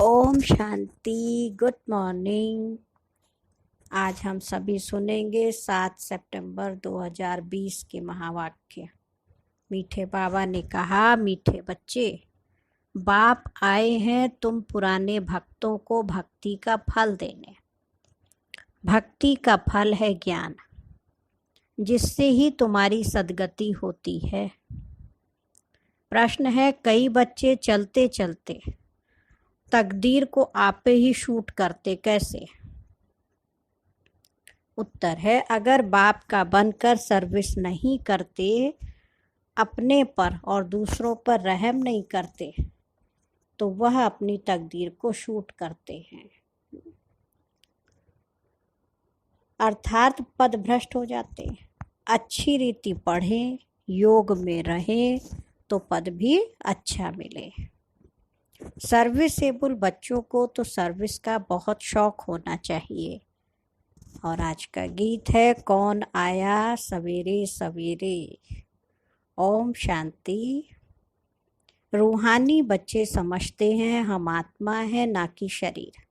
Om Shanti. Good morning. आज हम सभी सुनेंगे 7 सितंबर 2020 के महावाक्य। मीठे बाबा ने कहा, मीठे बच्चे, बाप आए हैं तुम पुराने भक्तों को भक्ति का फल देने। भक्ति का फल है ज्ञान, जिससे ही तुम्हारी सद्गति होती है। प्रश्न है, कई बच्चे चलते चलते तकदीर को आपे ही शूट करते कैसे? उत्तर है, अगर बाप का बनकर सर्विस नहीं करते, अपने पर और दूसरों पर रहम नहीं करते, तो वह अपनी तकदीर को शूट करते हैं, अर्थात पदभ्रष्ट हो जाते हैं। अच्छी रीति पढ़ें, योग में रहें, तो पद भी अच्छा मिले। सर्विसेबल बच्चों को तो सर्विस का बहुत शौक होना चाहिए। और आज का गीत है, कौन आया सवेरे सवेरे। ओम शांति। रूहानी बच्चे समझते हैं हम आत्मा है, ना कि शरीर,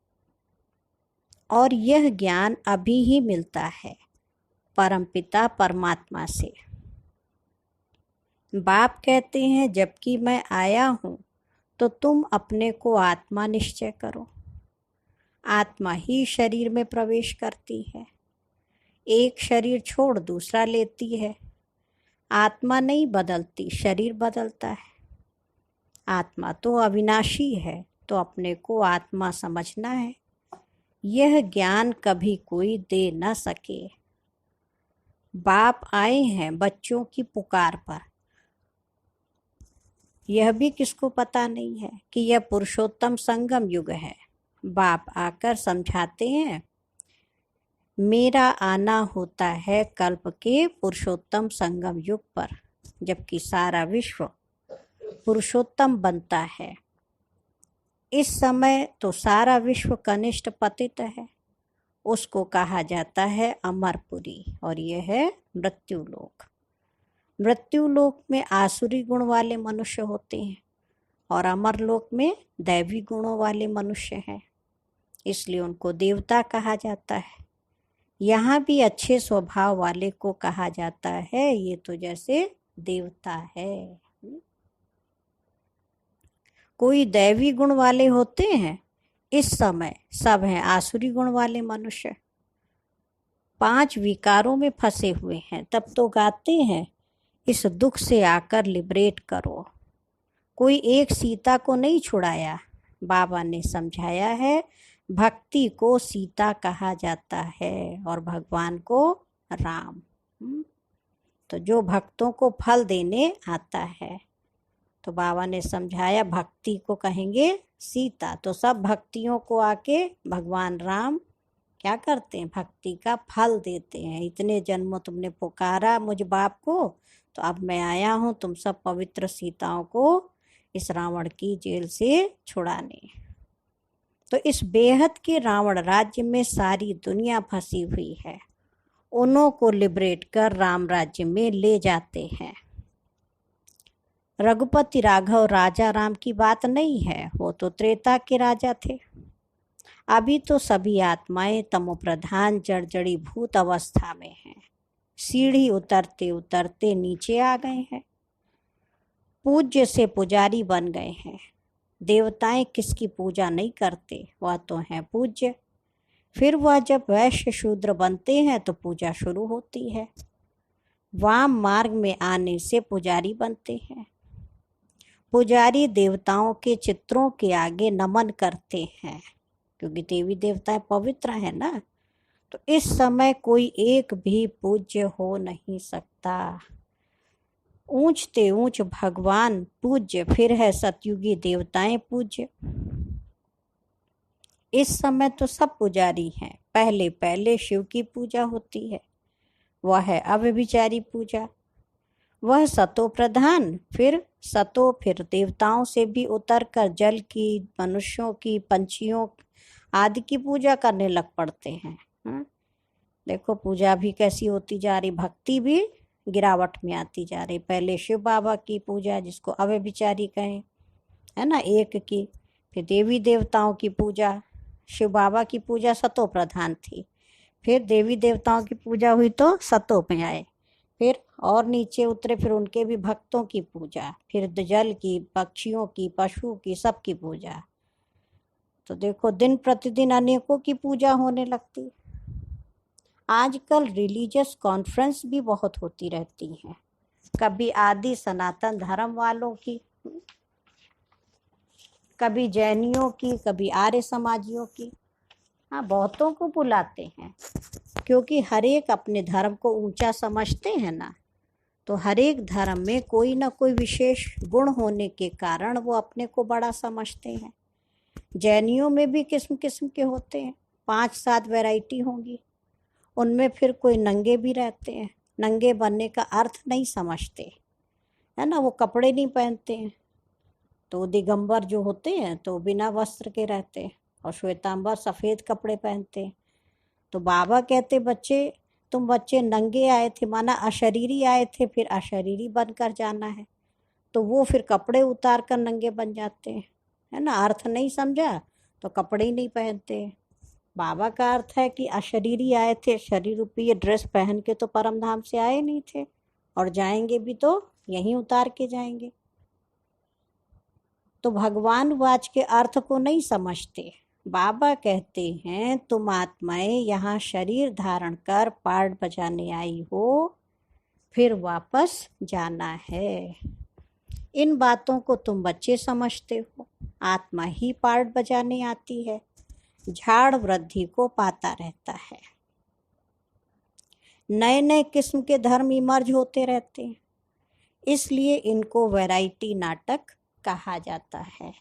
और यह ज्ञान अभी ही मिलता है परमपिता परमात्मा से। बाप कहते हैं, जबकि मैं आया हूँ तो तुम अपने को आत्मा निश्चय करो। आत्मा ही शरीर में प्रवेश करती है, एक शरीर छोड़ दूसरा लेती है। आत्मा नहीं बदलती, शरीर बदलता है। आत्मा तो अविनाशी है, तो अपने को आत्मा समझना है। यह ज्ञान कभी कोई दे न सके। बाप आए हैं बच्चों की पुकार पर। यह भी किसको पता नहीं है कि यह पुरुषोत्तम संगम युग है। बाप आकर समझाते हैं, मेरा आना होता है कल्प के पुरुषोत्तम संगम युग पर, जबकि सारा विश्व पुरुषोत्तम बनता है। इस समय तो सारा विश्व कनिष्ठ पतित है। उसको कहा जाता है अमरपुरी, और यह है मृत्युलोक। मृत्युलोक में आसुरी गुण वाले मनुष्य होते हैं, और अमरलोक में दैवी गुणों वाले मनुष्य हैं, इसलिए उनको देवता कहा जाता है। यहाँ भी अच्छे स्वभाव वाले को कहा जाता है, ये तो जैसे देवता है। कोई दैवी गुण वाले होते हैं, इस समय सब हैं आसुरी गुण वाले मनुष्य। 5 विकारों में फंसे हुए हैं, तब तो गाते हैं, इस दुख से आकर लिबरेट करो। कोई एक सीता को नहीं छुड़ाया। बाबा ने समझाया है, भक्ति को सीता कहा जाता है और भगवान को राम। तो जो भक्तों को फल देने आता है, तो बाबा ने समझाया भक्ति को कहेंगे सीता। तो सब भक्तियों को आके भगवान राम क्या करते हैं? भक्ति का फल देते हैं। इतने जन्मों तुमने पुकारा मुझ बाप को, तो अब मैं आया हूँ तुम सब पवित्र सीताओं को इस रावण की जेल से छुड़ाने। तो इस बेहद के रावण राज्य में सारी दुनिया फंसी हुई है। उन्हों को लिबरेट कर राम राज्य में ले जाते हैं। रघुपति राघव राजा राम की बात नहीं है, वो तो त्रेता के राजा थे। अभी तो सभी आत्माएं तमोप्रधान जड़जड़ी भूत अवस्था में हैं। सीढ़ी उतरते उतरते नीचे आ गए हैं। पूज्य से पुजारी बन गए हैं। देवताएं किसकी पूजा नहीं करते, वह तो हैं पूज्य। फिर वह जब वैश्य शूद्र बनते हैं तो पूजा शुरू होती है। वाम मार्ग में आने से पुजारी बनते हैं। पुजारी देवताओं के चित्रों के आगे नमन करते हैं, क्योंकि देवी देवताएं पवित्र है ना। तो इस समय कोई एक भी पूज्य हो नहीं सकता। ऊंचते ऊंच भगवान पूज्य, फिर है सतयुगी देवताएं पूज्य। इस समय तो सब पुजारी हैं। पहले पहले शिव की पूजा होती है, वह है अव्यभिचारी पूजा। वह सतो प्रधान, फिर देवताओं से भी उतर कर जल की, मनुष्यों की, पंछियों आदि की पूजा करने लग पड़ते हैं। देखो पूजा भी कैसी होती जा रही, भक्ति भी गिरावट में आती जा रही। पहले शिव बाबा की पूजा, जिसको अव्यभिचारी कहें, है ना, एक की, फिर देवी देवताओं की पूजा, शिव बाबा की पूजा सतो प्रधान थी। फिर देवी देवताओं की पूजा हुई तो सतो में आए। फिर और नीचे उतरे, फिर उनके भी भक्तों की पूजा, फिर जल की, पक्षियों की, पशु की, सबकी पूजा। तो देखो दिन प्रतिदिन अनेकों की पूजा होने लगती। आजकल रिलीजियस कॉन्फ्रेंस भी बहुत होती रहती हैं, कभी आदि सनातन धर्म वालों की, कभी जैनियों की, कभी आर्य समाजियों की। हाँ, बहुतों को बुलाते हैं, क्योंकि हर एक अपने धर्म को ऊंचा समझते हैं ना। तो हर एक धर्म में कोई ना कोई विशेष गुण होने के कारण वो अपने को बड़ा समझते हैं। जैनियों में भी किस्म किस्म के होते हैं, 5-7 वैरायटी होंगी। उनमें फिर कोई नंगे भी रहते हैं, नंगे बनने का अर्थ नहीं समझते, है ना। वो कपड़े नहीं पहनते हैं, तो दिगंबर जो होते हैं तो बिना वस्त्र के रहते हैं, और श्वेतांबर सफ़ेद कपड़े पहनते हैं। तो बाबा कहते बच्चे, तुम बच्चे नंगे आए थे, माना अशरीरी आए थे, फिर अशरीरी बनकर जाना है। तो वो फिर कपड़े उतार कर नंगे बन जाते हैं, है ना। अर्थ नहीं समझा तो कपड़े ही नहीं पहनते। बाबा का अर्थ है कि अशरीरी आए थे, शरीर रूपी ये ड्रेस पहन के तो परम धाम से आए नहीं थे, और जाएंगे भी तो यहीं उतार के जाएंगे। तो भगवान वाच के अर्थ को नहीं समझते। बाबा कहते हैं तुम आत्माएं यहाँ शरीर धारण कर पार्ट बजाने आई हो, फिर वापस जाना है। इन बातों को तुम बच्चे समझते हो। आत्मा ही पार्ट बजाने आती है, झाड़ वृद्धि को पाता रहता है। नए नए किस्म के धर्म इमर्ज होते रहते हैं, इसलिए इनको वैरायटी नाटक कहा जाता है।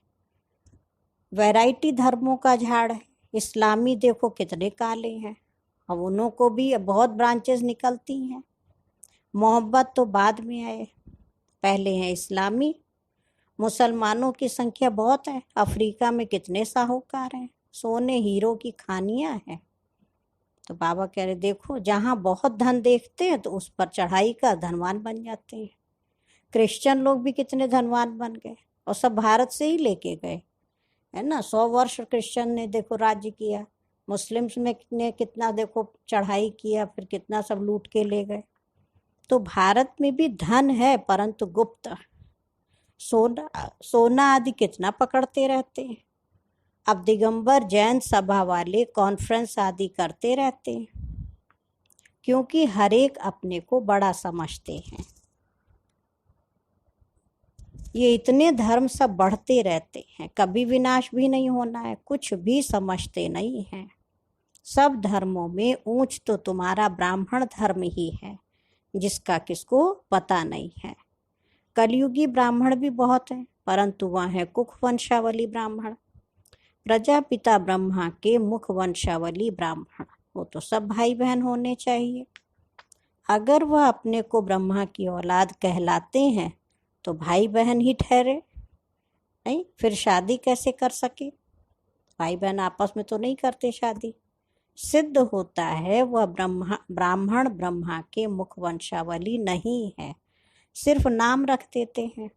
वैरायटी धर्मों का झाड़ है। इस्लामी देखो कितने काले हैं, अब उन्हों को भी बहुत ब्रांचेस निकलती हैं। मोहब्बत तो बाद में आए, पहले हैं इस्लामी। मुसलमानों की संख्या बहुत है, अफ्रीका में कितने साहूकार हैं, सोने हीरो की खानियां हैं। तो बाबा कह रहे देखो, जहाँ बहुत धन देखते हैं तो उस पर चढ़ाई कर धनवान बन जाते हैं। क्रिश्चियन लोग भी कितने धनवान बन गए, और सब भारत से ही लेके गए, है ना। 100 वर्ष क्रिश्चियन ने देखो राज्य किया, मुस्लिम्स में कितना देखो चढ़ाई किया, फिर कितना सब लूट के ले गए। तो भारत में भी धन है, परंतु गुप्त। सोना आदि कितना पकड़ते रहते हैं। अब दिगंबर जैन सभा वाले कॉन्फ्रेंस आदि करते रहते हैं, क्योंकि हर एक अपने को बड़ा समझते हैं। ये इतने धर्म सब बढ़ते रहते हैं, कभी विनाश भी नहीं होना है, कुछ भी समझते नहीं हैं। सब धर्मों में ऊंच तो तुम्हारा ब्राह्मण धर्म ही है, जिसका किसको पता नहीं है। कलयुगी ब्राह्मण भी बहुत हैं, परंतु वह है कुख वंशावली ब्राह्मण। प्रजापिता ब्रह्मा के मुख वंशावली ब्राह्मण, वो तो सब भाई बहन होने चाहिए। अगर वह अपने को ब्रह्मा की औलाद कहलाते हैं तो भाई बहन ही ठहरे, नहीं फिर शादी कैसे कर सके। भाई बहन आपस में तो नहीं करते शादी। सिद्ध होता है वह ब्राह्मण ब्रह्मा के मुख वंशावली नहीं है, सिर्फ नाम रख देते हैं।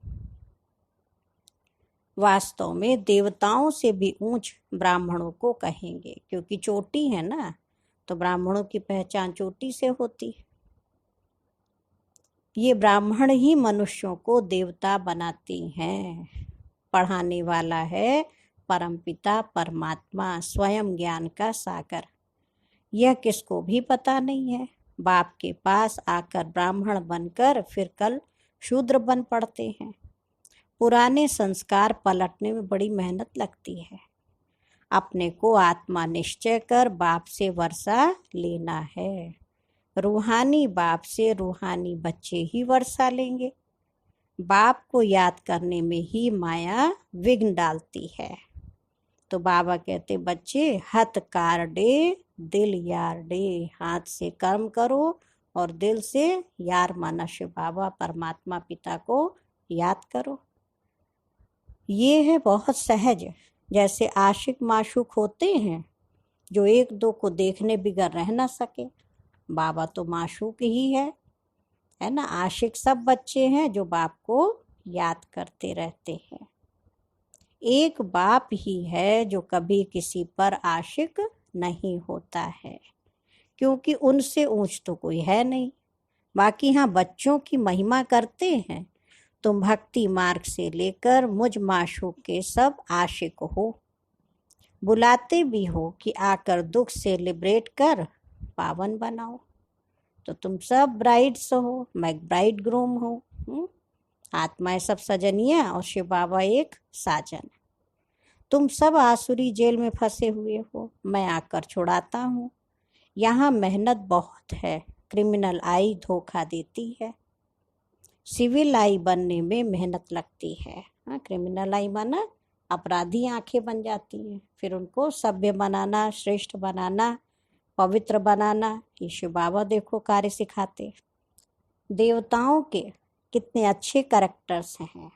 वास्तव में देवताओं से भी ऊंच ब्राह्मणों को कहेंगे, क्योंकि चोटी है ना, तो ब्राह्मणों की पहचान चोटी से होती। ये ब्राह्मण ही मनुष्यों को देवता बनाते हैं। पढ़ाने वाला है परमपिता परमात्मा, स्वयं ज्ञान का सागर। यह किसको भी पता नहीं है। बाप के पास आकर ब्राह्मण बनकर फिर कल शूद्र बन पड़ते हैं। पुराने संस्कार पलटने में बड़ी मेहनत लगती है। अपने को आत्मा निश्चय कर बाप से वर्षा लेना है। रूहानी बाप से रूहानी बच्चे ही वर्षा लेंगे। बाप को याद करने में ही माया विघ्न डालती है। तो बाबा कहते बच्चे हथ कार डे दिल यार डे, हाथ से कर्म करो और दिल से यार माना शिव बाबा परमात्मा पिता को याद करो। ये है बहुत सहज। जैसे आशिक माशूक होते हैं जो एक दो को देखने बिगर रह ना सके, बाबा तो माशूक ही है ना। आशिक सब बच्चे हैं जो बाप को याद करते रहते हैं। एक बाप ही है जो कभी किसी पर आशिक नहीं होता है, क्योंकि उनसे ऊंच तो कोई है नहीं। बाकी हाँ, बच्चों की महिमा करते हैं। तुम भक्ति मार्ग से लेकर मुझ माशूक के सब आशिक हो। बुलाते भी हो कि आकर दुख से लिबरेट कर पावन बनाओ। तो तुम सब ब्राइड्स हो, मैं ब्राइड ग्रूम हूँ। आत्माएं सब सजनिया और शिव बाबा एक साजन। तुम सब आसुरी जेल में फंसे हुए हो, मैं आकर छुड़ाता हूँ। यहाँ मेहनत बहुत है, क्रिमिनल आई धोखा देती है। सिविल आई बनने में मेहनत लगती है। हाँ, क्रिमिनल आई माना अपराधी आंखें बन जाती हैं, फिर उनको सभ्य बनाना, श्रेष्ठ बनाना, पवित्र बनाना, ये शिव बाबा देखो कार्य सिखाते। देवताओं के कितने अच्छे कैरेक्टर्स हैं,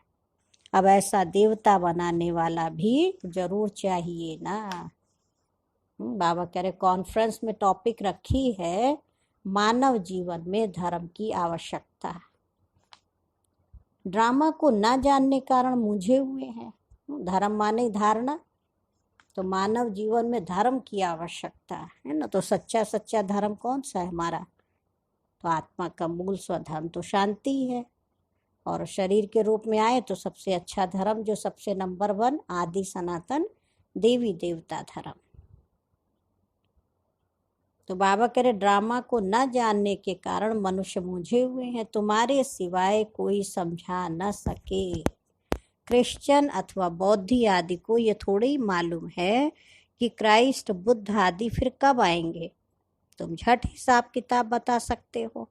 अब ऐसा देवता बनाने वाला भी जरूर चाहिए ना। बाबा कह रहे कॉन्फ्रेंस में टॉपिक रखी है मानव जीवन में धर्म की आवश्यकता। ड्रामा को ना जानने कारण मुझे हुए हैं। धर्म माने धारणा, तो मानव जीवन में धर्म की आवश्यकता है ना। तो सच्चा सच्चा धर्म कौन सा है हमारा? तो आत्मा का मूल स्वधर्म तो शांति है, और शरीर के रूप में आए तो सबसे अच्छा धर्म जो सबसे नंबर 1 आदि सनातन देवी देवता धर्म। तो बाबा कह रहे ड्रामा को न जानने के कारण मनुष्य मूझे हुए हैं, तुम्हारे सिवाय कोई समझा न सके। क्रिश्चियन अथवा बौद्धी आदि को ये थोड़ी मालूम है कि क्राइस्ट बुद्ध आदि फिर कब आएंगे। तुम झट हिसाब किताब बता सकते हो,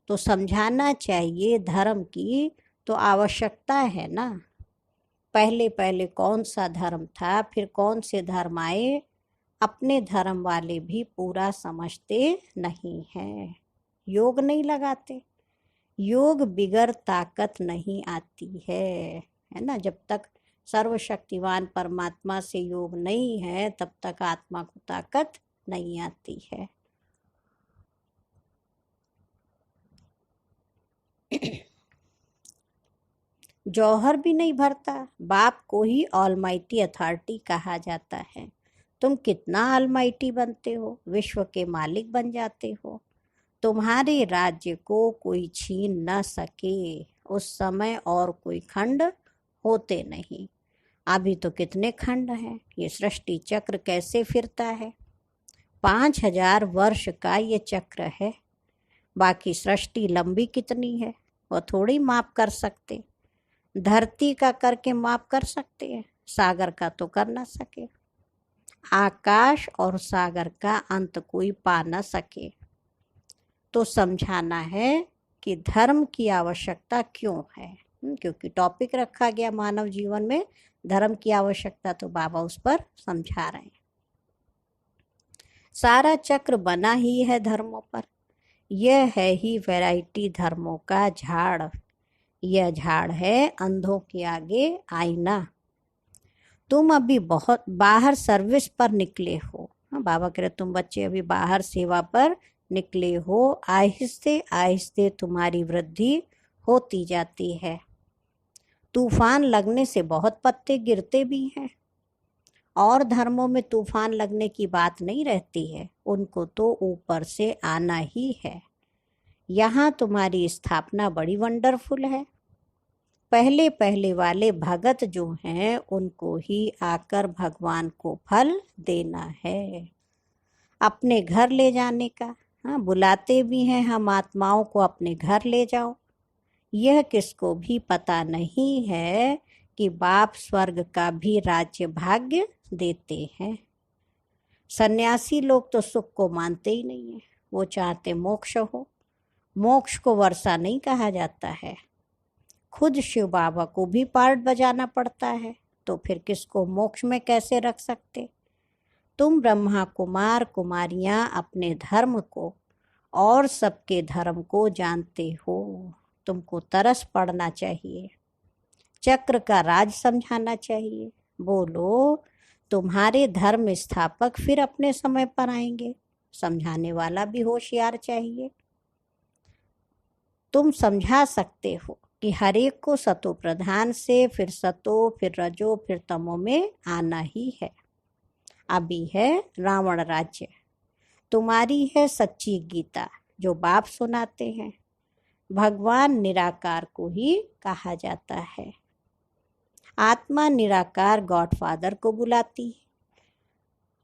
तो समझाना चाहिए धर्म की तो आवश्यकता है ना। पहले पहले कौन सा धर्म था, फिर कौन से धर्म आए, अपने धर्म वाले भी पूरा समझते नहीं हैं। योग नहीं लगाते। योग बिगर ताकत नहीं आती है ना। जब तक सर्वशक्तिवान परमात्मा से योग नहीं है तब तक आत्मा को ताकत नहीं आती है। जौहर भी नहीं भरता, बाप को ही ऑलमाइटी अथॉरिटी कहा जाता है। तुम कितना ऑलमाइटी बनते हो, विश्व के मालिक बन जाते हो। तुम्हारे राज्य को कोई छीन न सके। उस समय और कोई खंड होते नहीं। अभी तो कितने खंड हैं। ये सृष्टि चक्र कैसे फिरता है, 5000 वर्ष का ये चक्र है। बाकी सृष्टि लंबी कितनी है वो थोड़ी माप कर सकते। धरती का करके माप कर सकते हैं, सागर का तो कर ना सके। आकाश और सागर का अंत कोई पा न सके। तो समझाना है कि धर्म की आवश्यकता क्यों है, क्योंकि टॉपिक रखा गया मानव जीवन में धर्म की आवश्यकता, तो बाबा उस पर समझा रहे हैं। सारा चक्र बना ही है धर्मों पर। यह है ही वैरायटी धर्मों का झाड़। यह झाड़ है अंधों के आगे आईना। तुम अभी बहुत बाहर सर्विस पर निकले हो। बाबा कह रहे तुम बच्चे अभी बाहर सेवा पर निकले हो। आहिस्ते आहिस्ते तुम्हारी वृद्धि होती जाती है। तूफान लगने से बहुत पत्ते गिरते भी हैं। और धर्मों में तूफान लगने की बात नहीं रहती है, उनको तो ऊपर से आना ही है। यहाँ तुम्हारी स्थापना बड़ी वंडरफुल है। पहले पहले वाले भगत जो हैं उनको ही आकर भगवान को फल देना है, अपने घर ले जाने का। हाँ, बुलाते भी हैं हम आत्माओं को अपने घर ले जाओ। यह किसको भी पता नहीं है कि बाप स्वर्ग का भी राज्य भाग्य देते हैं। सन्यासी लोग तो सुख को मानते ही नहीं है, वो चाहते मोक्ष हो। मोक्ष को वर्षा नहीं कहा जाता है। खुद शिव बाबा को भी पार्ट बजाना पड़ता है, तो फिर किसको मोक्ष में कैसे रख सकते। तुम ब्रह्मा कुमार कुमारियां अपने धर्म को और सबके धर्म को जानते हो। तुमको तरस पड़ना चाहिए, चक्र का राज समझाना चाहिए। बोलो तुम्हारे धर्म स्थापक फिर अपने समय पर आएंगे, समझाने वाला भी होशियार चाहिए। तुम समझा सकते हो कि हर एक को सतो प्रधान से फिर सतो, फिर रजो, फिर तमो में आना ही है। अभी है रावण राज्य, तुम्हारी है सच्ची गीता जो बाप सुनाते हैं। भगवान निराकार को ही कहा जाता है। आत्मा निराकार गॉडफादर को बुलाती है।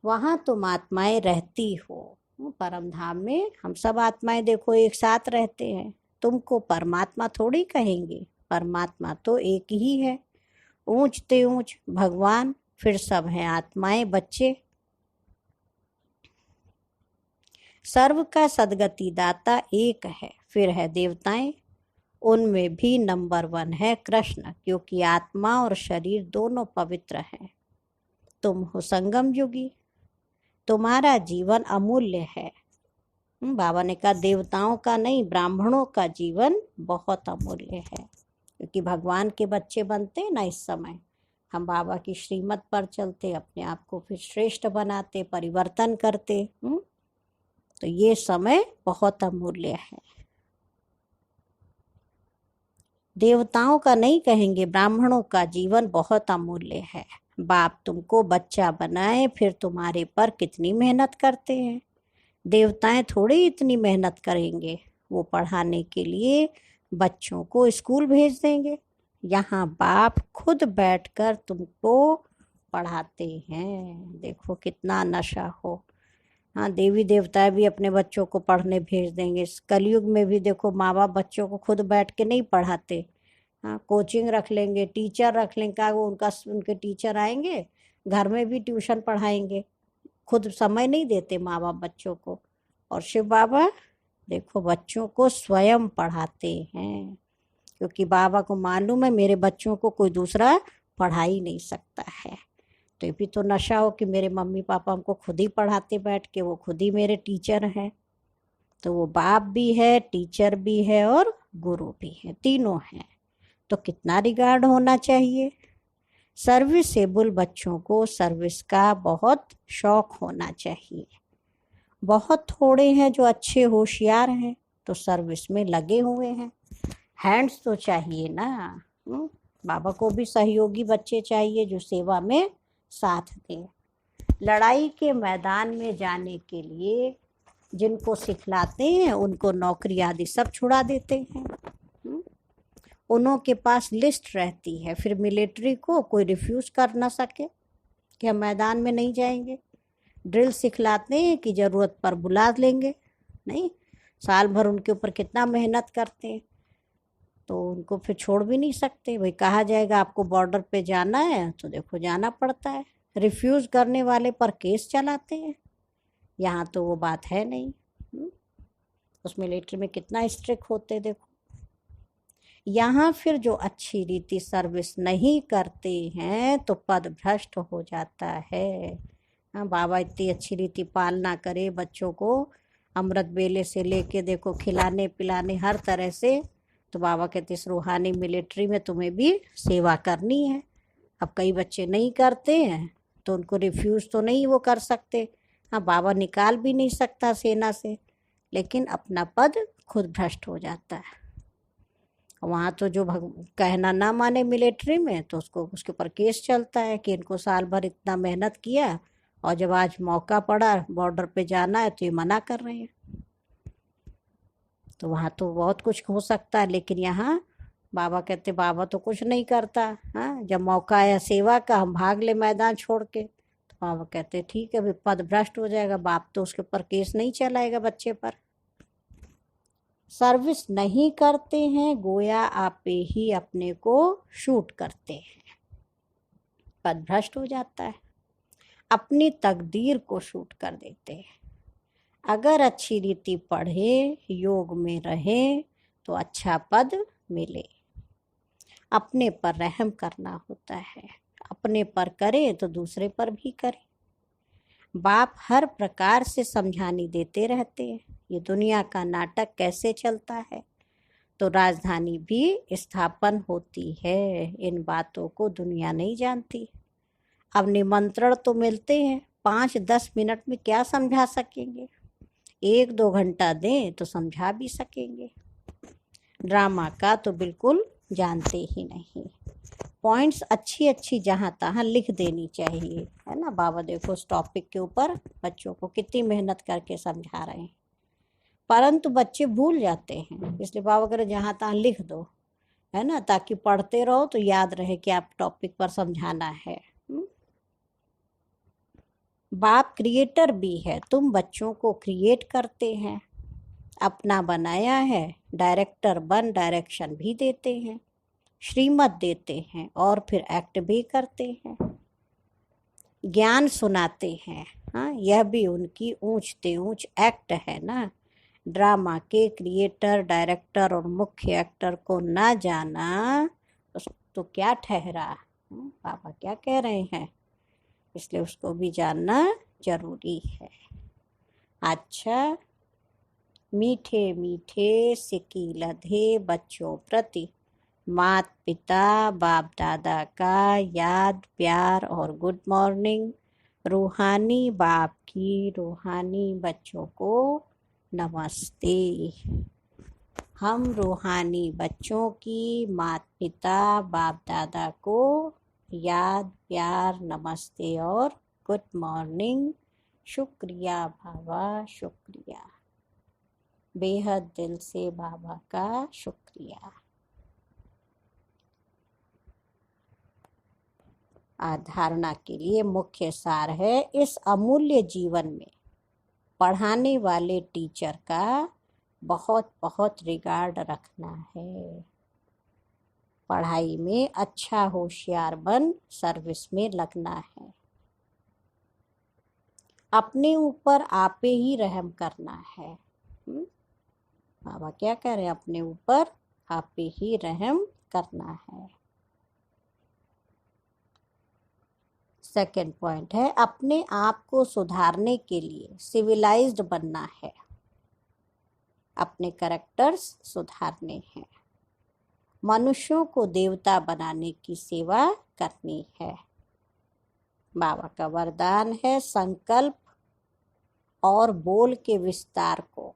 वहां तुम आत्माएं रहती हो। परम धाम में हम सब आत्माएं देखो एक साथ रहते हैं। तुमको परमात्मा थोड़ी कहेंगे, परमात्मा तो एक ही है। ऊंच ते ऊंच भगवान, फिर सब हैं आत्माएं बच्चे। सर्व का सदगति दाता एक है, फिर है देवताएं। उनमें भी नंबर 1 है कृष्ण, क्योंकि आत्मा और शरीर दोनों पवित्र हैं। तुम हो संगम युगी, तुम्हारा जीवन अमूल्य है। बाबा ने कहा देवताओं का नहीं, ब्राह्मणों का जीवन बहुत अमूल्य है, क्योंकि भगवान के बच्चे बनते ना इस समय। हम बाबा की श्रीमत पर चलते, अपने आप को फिर श्रेष्ठ बनाते, परिवर्तन करते। तो ये समय बहुत अमूल्य है। देवताओं का नहीं कहेंगे, ब्राह्मणों का जीवन बहुत अमूल्य है। बाप तुमको बच्चा बनाए, फिर तुम्हारे पर कितनी मेहनत करते हैं। देवताएं थोड़ी इतनी मेहनत करेंगे, वो पढ़ाने के लिए बच्चों को स्कूल भेज देंगे। यहाँ बाप खुद बैठकर तुमको पढ़ाते हैं। देखो कितना नशा हो। हाँ, देवी देवता भी अपने बच्चों को पढ़ने भेज देंगे। इस कलयुग में भी देखो माँ बाप बच्चों को खुद बैठ के नहीं पढ़ाते। हाँ, कोचिंग रख लेंगे, टीचर रख लेंगे, क्या वो उनके टीचर आएंगे, घर में भी ट्यूशन पढ़ाएंगे। खुद समय नहीं देते माँ बाप बच्चों को। और शिव बाबा देखो बच्चों को स्वयं पढ़ाते हैं, क्योंकि बाबा को मालूम है मेरे बच्चों को कोई दूसरा पढ़ा ही नहीं सकता है। तो ये भी तो नशा हो कि मेरे मम्मी पापा हमको खुद ही पढ़ाते बैठ के, वो खुद ही मेरे टीचर हैं। तो वो बाप भी है, टीचर भी है और गुरु भी है, तीनों हैं। तो कितना रिगार्ड होना चाहिए। सर्विसेबल बच्चों को सर्विस का बहुत शौक होना चाहिए। बहुत थोड़े हैं जो अच्छे होशियार हैं, तो सर्विस में लगे हुए हैं। हैंड्स तो चाहिए ना। बाबा को भी सहयोगी बच्चे चाहिए जो सेवा में साथ दें। लड़ाई के मैदान में जाने के लिए जिनको सिखलाते हैं उनको नौकरी आदि सब छुड़ा देते हैं। उन्हों के पास लिस्ट रहती है, फिर मिलिट्री को कोई रिफ्यूज कर ना सके कि हम मैदान में नहीं जाएंगे। ड्रिल सिखलाते हैं कि ज़रूरत पर बुला लेंगे, नहीं साल भर उनके ऊपर कितना मेहनत करते हैं, तो उनको फिर छोड़ भी नहीं सकते। भाई कहा जाएगा आपको बॉर्डर पे जाना है तो देखो जाना पड़ता है। रिफ्यूज़ करने वाले पर केस चलाते हैं। यहाँ तो वो बात है नहीं। उस मिलिट्री में कितना स्ट्रिक्ट होते देखो। यहाँ फिर जो अच्छी रीति सर्विस नहीं करते हैं तो पद भ्रष्ट हो जाता है। हाँ, बाबा इतनी अच्छी रीति पालना करे, बच्चों को अमृत बेले से लेके देखो खिलाने पिलाने हर तरह से। तो बाबा कहते इस रूहानी मिलिट्री में तुम्हें भी सेवा करनी है। अब कई बच्चे नहीं करते हैं तो उनको रिफ्यूज़ तो नहीं वो कर सकते। हाँ, बाबा निकाल भी नहीं सकता सेना से, लेकिन अपना पद खुद भ्रष्ट हो जाता है। वहाँ तो जो कहना ना माने मिलिट्री में तो उसके ऊपर केस चलता है कि इनको साल भर इतना मेहनत किया और जब आज मौका पड़ा बॉर्डर पे जाना है तो ये मना कर रहे हैं। तो वहाँ तो बहुत कुछ हो सकता है, लेकिन यहाँ बाबा कहते बाबा तो कुछ नहीं करता। हाँ, जब मौका आया सेवा का हम भाग ले मैदान छोड़ के, तो बाबा कहते ठीक है, पद भ्रष्ट हो जाएगा। बाप तो उसके ऊपर केस नहीं चलाएगा बच्चे पर। सर्विस नहीं करते हैं, गोया आपे ही अपने को शूट करते हैं, पद भ्रष्ट हो जाता है। अपनी तकदीर को शूट कर देते हैं। अगर अच्छी रीति पढ़े, योग में रहे तो अच्छा पद मिले। अपने पर रहम करना होता है, अपने पर करे तो दूसरे पर भी करे। बाप हर प्रकार से समझानी देते रहते हैं, ये दुनिया का नाटक कैसे चलता है। तो राजधानी भी स्थापन होती है, इन बातों को दुनिया नहीं जानती। अब निमंत्रण तो मिलते हैं, 5-10 मिनट में क्या समझा सकेंगे। 1-2 घंटा दें तो समझा भी सकेंगे। ड्रामा का तो बिल्कुल जानते ही नहीं। पॉइंट्स अच्छी अच्छी जहाँ तहाँ लिख देनी चाहिए, है ना। बाबा देखो उस टॉपिक के ऊपर बच्चों को कितनी मेहनत करके समझा रहे हैं, परंतु बच्चे भूल जाते हैं। इसलिए बाबा कह रहे जहाँ तहाँ लिख दो, है ना, ताकि पढ़ते रहो तो याद रहे कि आप टॉपिक पर समझाना है। बाप क्रिएटर भी है, तुम बच्चों को क्रिएट करते हैं, अपना बनाया है। डायरेक्टर बन डायरेक्शन भी देते हैं, श्रीमत देते हैं और फिर एक्ट भी करते हैं, ज्ञान सुनाते हैं। हाँ, यह भी उनकी ऊंचते ऊंच एक्ट है ना। ड्रामा के क्रिएटर, डायरेक्टर और मुख्य एक्टर को ना जाना तो क्या ठहरा। बाबा क्या कह रहे हैं, इसलिए उसको भी जानना जरूरी है। अच्छा, मीठे मीठे सिक्की लधे बच्चों प्रति माता पिता बाप दादा का याद प्यार और गुड मॉर्निंग। रूहानी बाप की रूहानी बच्चों को नमस्ते। हम रूहानी बच्चों की माता पिता बाप दादा को याद प्यार नमस्ते और गुड मॉर्निंग। शुक्रिया बाबा, शुक्रिया, बेहद दिल से बाबा का शुक्रिया। धारणा के लिए मुख्य सार है, इस अमूल्य जीवन में पढ़ाने वाले टीचर का बहुत बहुत रिगार्ड रखना है। पढ़ाई में अच्छा होशियार बन सर्विस में लगना है। अपने ऊपर आपे ही रहम करना है। बाबा क्या कह रहे हैं, अपने ऊपर आपे ही रहम करना है। सेकंड पॉइंट है, अपने आप को सुधारने के लिए सिविलाइज्ड बनना है, अपने कैरेक्टर्स सुधारने हैं, मनुष्यों को देवता बनाने की सेवा करनी है। बाबा का वरदान है, संकल्प और बोल के विस्तार को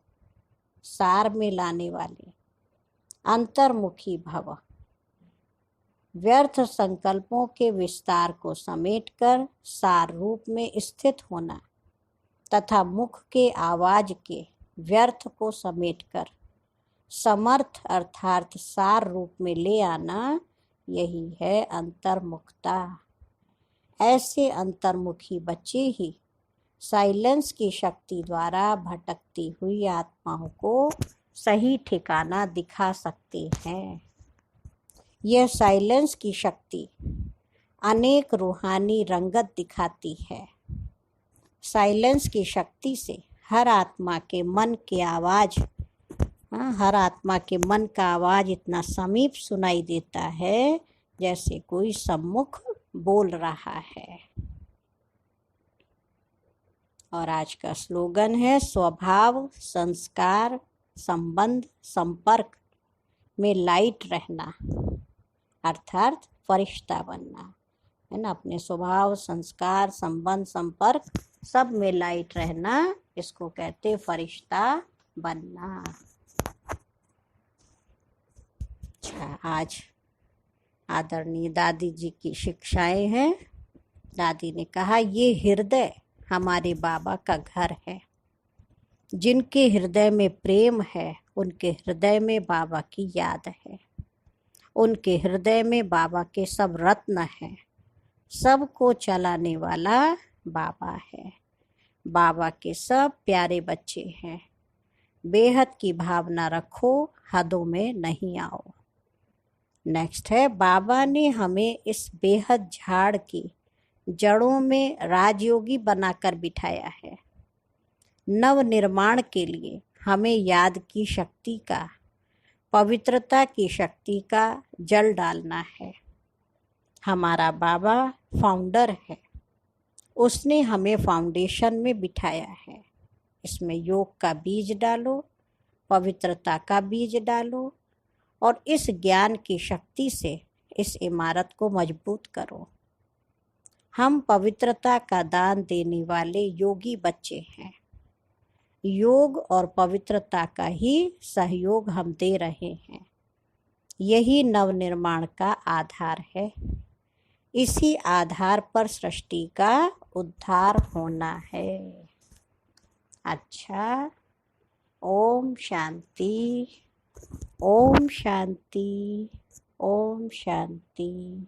सार में लाने वाले अंतर्मुखी भव। व्यर्थ संकल्पों के विस्तार को समेटकर सार रूप में स्थित होना तथा मुख के आवाज के व्यर्थ को समेटकर समर्थ अर्थात सार रूप में ले आना, यही है अंतर्मुखता। ऐसे अंतर्मुखी बच्चे ही साइलेंस की शक्ति द्वारा भटकती हुई आत्माओं को सही ठिकाना दिखा सकते हैं। यह साइलेंस की शक्ति अनेक रूहानी रंगत दिखाती है। साइलेंस की शक्ति से हर आत्मा के मन की आवाज, हर आत्मा के मन का आवाज इतना समीप सुनाई देता है जैसे कोई सम्मुख बोल रहा है। और आज का स्लोगन है, स्वभाव संस्कार संबंध संपर्क में लाइट रहना, अर्थात फरिश्ता बनना, है ना। अपने स्वभाव संस्कार संबंध संपर्क सब में लाइट रहना, इसको कहते फरिश्ता बनना। अच्छा, आज आदरणीय दादी जी की शिक्षाएं हैं। दादी ने कहा, ये हृदय हमारे बाबा का घर है। जिनके हृदय में प्रेम है उनके हृदय में बाबा की याद है। उनके हृदय में बाबा के सब रत्न हैं। सबको चलाने वाला बाबा है। बाबा के सब प्यारे बच्चे हैं। बेहद की भावना रखो, हदों में नहीं आओ। नेक्स्ट है, बाबा ने हमें इस बेहद झाड़ की जड़ों में राजयोगी बनाकर बिठाया है। नव निर्माण के लिए हमें याद की शक्ति का, पवित्रता की शक्ति का जल डालना है। हमारा बाबा फाउंडर है। उसने हमें फाउंडेशन में बिठाया है। इसमें योग का बीज डालो, पवित्रता का बीज डालो और इस ज्ञान की शक्ति से इस इमारत को मजबूत करो। हम पवित्रता का दान देने वाले योगी बच्चे हैं। योग और पवित्रता का ही सहयोग हम दे रहे हैं। यही नवनिर्माण का आधार है। इसी आधार पर सृष्टि का उद्धार होना है। अच्छा, ओम शांति, ओम शांति, ओम शांति।